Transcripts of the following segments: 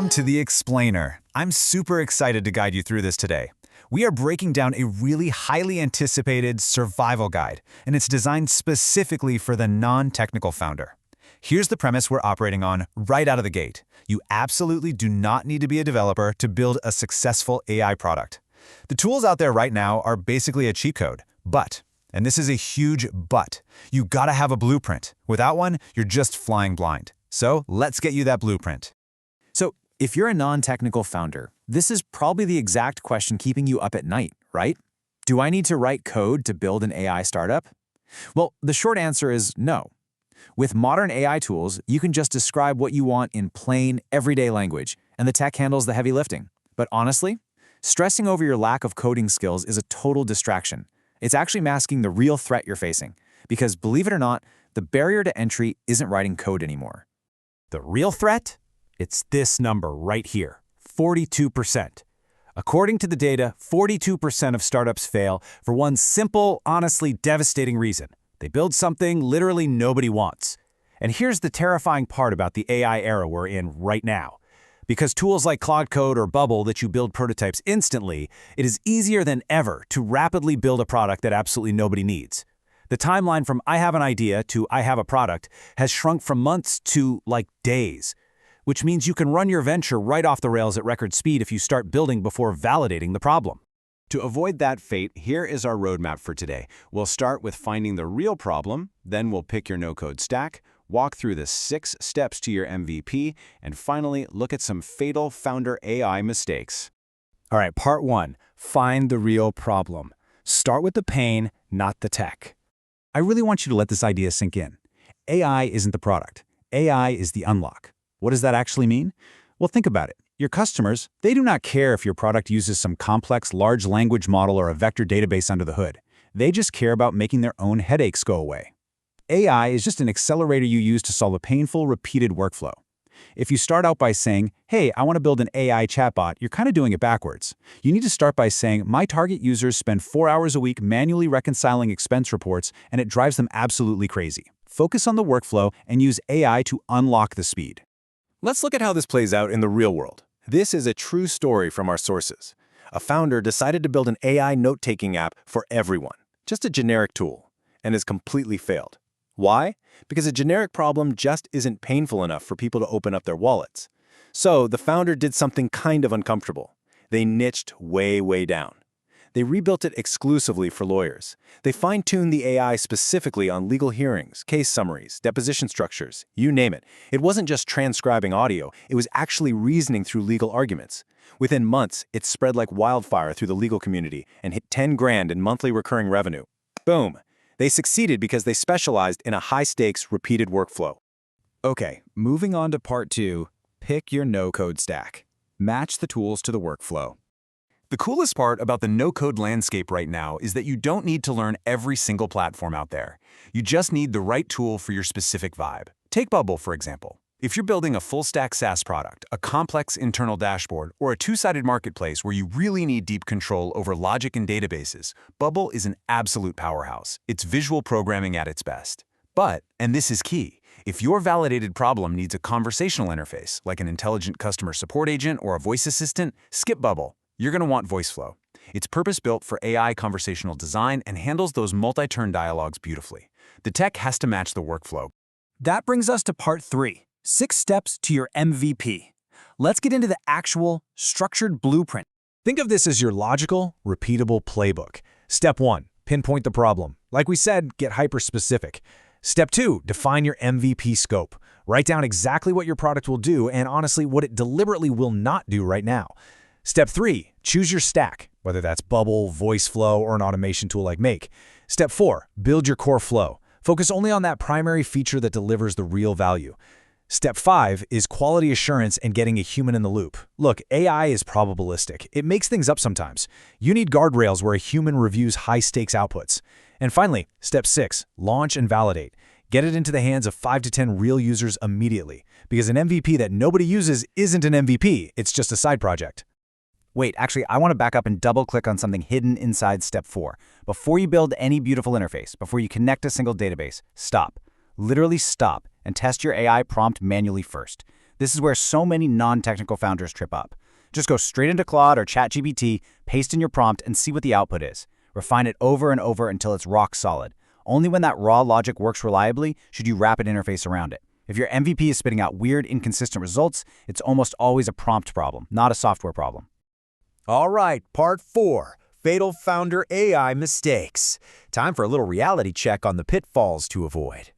Welcome to The Explainer. I'm super excited to guide you through this today. We are breaking down a really highly anticipated survival guide, and it's designed specifically for the non-technical founder. Here's the premise we're operating on right out of the gate. You absolutely do not need to be a developer to build a successful AI product. The tools out there right now are basically a cheat code, but, and this is a huge but, you gotta have a blueprint. Without one, you're just flying blind. So let's get you that blueprint. So if you're a non-technical founder, this is probably the exact question keeping you up at night, right? Do I need to write code to build an AI startup? Well, the short answer is no. With modern AI tools, you can just describe what you want in plain, everyday language, and the tech handles the heavy lifting. But honestly, stressing over your lack of coding skills is a total distraction. It's actually masking the real threat you're facing. Because believe it or not, the barrier to entry isn't writing code anymore. The real threat? It's this number right here, 42%. According to the data, 42% of startups fail for one simple, honestly devastating reason. They build something literally nobody wants. And here's the terrifying part about the AI era we're in right now. Because tools like Claude Code or Bubble that you build prototypes instantly, it is easier than ever to rapidly build a product that absolutely nobody needs. The timeline from I have an idea to I have a product has shrunk from months to, like, days, which means you can run your venture right off the rails at record speed if you start building before validating the problem. To avoid that fate, here is our roadmap for today. We'll start with finding the real problem, then we'll pick your no-code stack, walk through the 6 steps to your MVP, and finally look at some fatal founder AI mistakes. All right, part 1, find the real problem. Start with the pain, not the tech. I really want you to let this idea sink in. AI isn't the product. AI is the unlock. What does that actually mean? Well, think about it. Your customers, they do not care if your product uses some complex large language model or a vector database under the hood. They just care about making their own headaches go away. AI is just an accelerator you use to solve a painful, repeated workflow. If you start out by saying, hey, I want to build an AI chatbot, you're kind of doing it backwards. You need to start by saying, my target users spend 4 hours a week manually reconciling expense reports, and it drives them absolutely crazy. Focus on the workflow and use AI to unlock the speed. Let's look at how this plays out in the real world. This is a true story from our sources. A founder decided to build an AI note-taking app for everyone, just a generic tool, and has completely failed. Why? Because a generic problem just isn't painful enough for people to open up their wallets. So the founder did something kind of uncomfortable. They niched way down. They rebuilt it exclusively for lawyers. They fine-tuned the AI specifically on legal hearings, case summaries, deposition structures, you name it. It wasn't just transcribing audio, it was actually reasoning through legal arguments. Within months, it spread like wildfire through the legal community and hit 10 grand in monthly recurring revenue. Boom! They succeeded because they specialized in a high-stakes, repeated workflow. Okay, moving on to part 2, pick your no-code stack. Match the tools to the workflow. The coolest part about the no-code landscape right now is that you don't need to learn every single platform out there. You just need the right tool for your specific vibe. Take Bubble, for example. If you're building a full-stack SaaS product, a complex internal dashboard, or a two-sided marketplace where you really need deep control over logic and databases, Bubble is an absolute powerhouse. It's visual programming at its best. But, and this is key, if your validated problem needs a conversational interface, like an intelligent customer support agent or a voice assistant, skip Bubble. You're going to want VoiceFlow. It's purpose-built for AI conversational design and handles those multi-turn dialogues beautifully. The tech has to match the workflow. That brings us to part 3, 6 steps to your MVP. Let's get into the actual, structured blueprint. Think of this as your logical, repeatable playbook. Step 1, pinpoint the problem. Like we said, get hyper-specific. Step 2, define your MVP scope. Write down exactly what your product will do and honestly what it deliberately will not do right now. Step 3, choose your stack, whether that's Bubble, VoiceFlow, or an automation tool like Make. Step 4, build your core flow. Focus only on that primary feature that delivers the real value. Step 5 is quality assurance and getting a human in the loop. Look, AI is probabilistic. It makes things up sometimes. You need guardrails where a human reviews high-stakes outputs. And finally, step 6, launch and validate. Get it into the hands of 5 to 10 real users immediately, because an MVP that nobody uses isn't an MVP, it's just a side project. Wait, actually, I want to back up and double-click on something hidden inside step 4. Before you build any beautiful interface, before you connect a single database, stop. Literally stop and test your AI prompt manually first. This is where so many non-technical founders trip up. Just go straight into Claude or ChatGPT, paste in your prompt, and see what the output is. Refine it over and over until it's rock solid. Only when that raw logic works reliably should you wrap an interface around it. If your MVP is spitting out weird, inconsistent results, it's almost always a prompt problem, not a software problem. All right, part 4, fatal founder AI mistakes. Time for a little reality check on the pitfalls to avoid.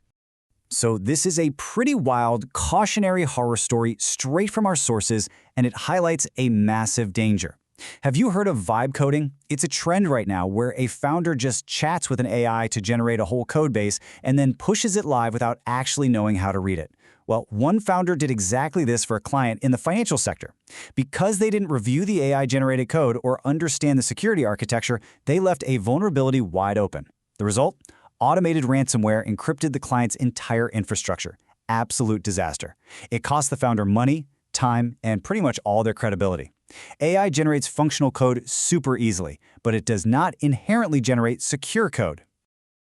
So this is a pretty wild, cautionary horror story straight from our sources, and it highlights a massive danger. Have you heard of vibe coding? It's a trend right now where a founder just chats with an AI to generate a whole code base and then pushes it live without actually knowing how to read it. Well, one founder did exactly this for a client in the financial sector. Because they didn't review the AI-generated code or understand the security architecture, they left a vulnerability wide open. The result? Automated ransomware encrypted the client's entire infrastructure. Absolute disaster. It cost the founder money, time, and pretty much all their credibility. AI generates functional code super easily, but it does not inherently generate secure code.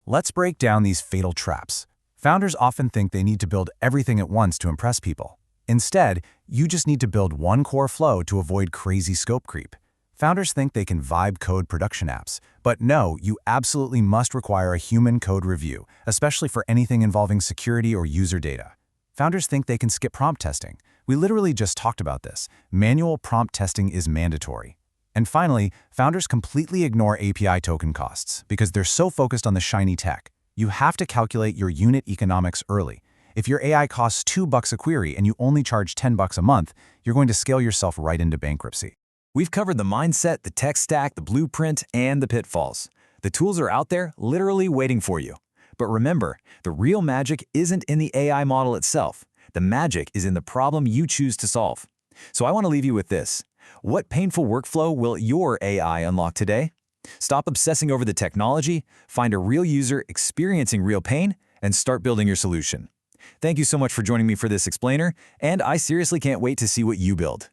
Let's break down these fatal traps. Founders often think they need to build everything at once to impress people. Instead, you just need to build one core flow to avoid crazy scope creep. Founders think they can vibe code production apps, but no, you absolutely must require a human code review, especially for anything involving security or user data. Founders think they can skip prompt testing. We literally just talked about this. Manual prompt testing is mandatory. And finally, founders completely ignore API token costs because they're so focused on the shiny tech. You have to calculate your unit economics early. If your AI costs $2 a query and you only charge $10 a month, you're going to scale yourself right into bankruptcy. We've covered the mindset, the tech stack, the blueprint, and the pitfalls. The tools are out there, literally waiting for you. But remember, the real magic isn't in the AI model itself. The magic is in the problem you choose to solve. So I want to leave you with this. What painful workflow will your AI unlock today? Stop obsessing over the technology, find a real user experiencing real pain, and start building your solution. Thank you so much for joining me for this explainer, and I seriously can't wait to see what you build.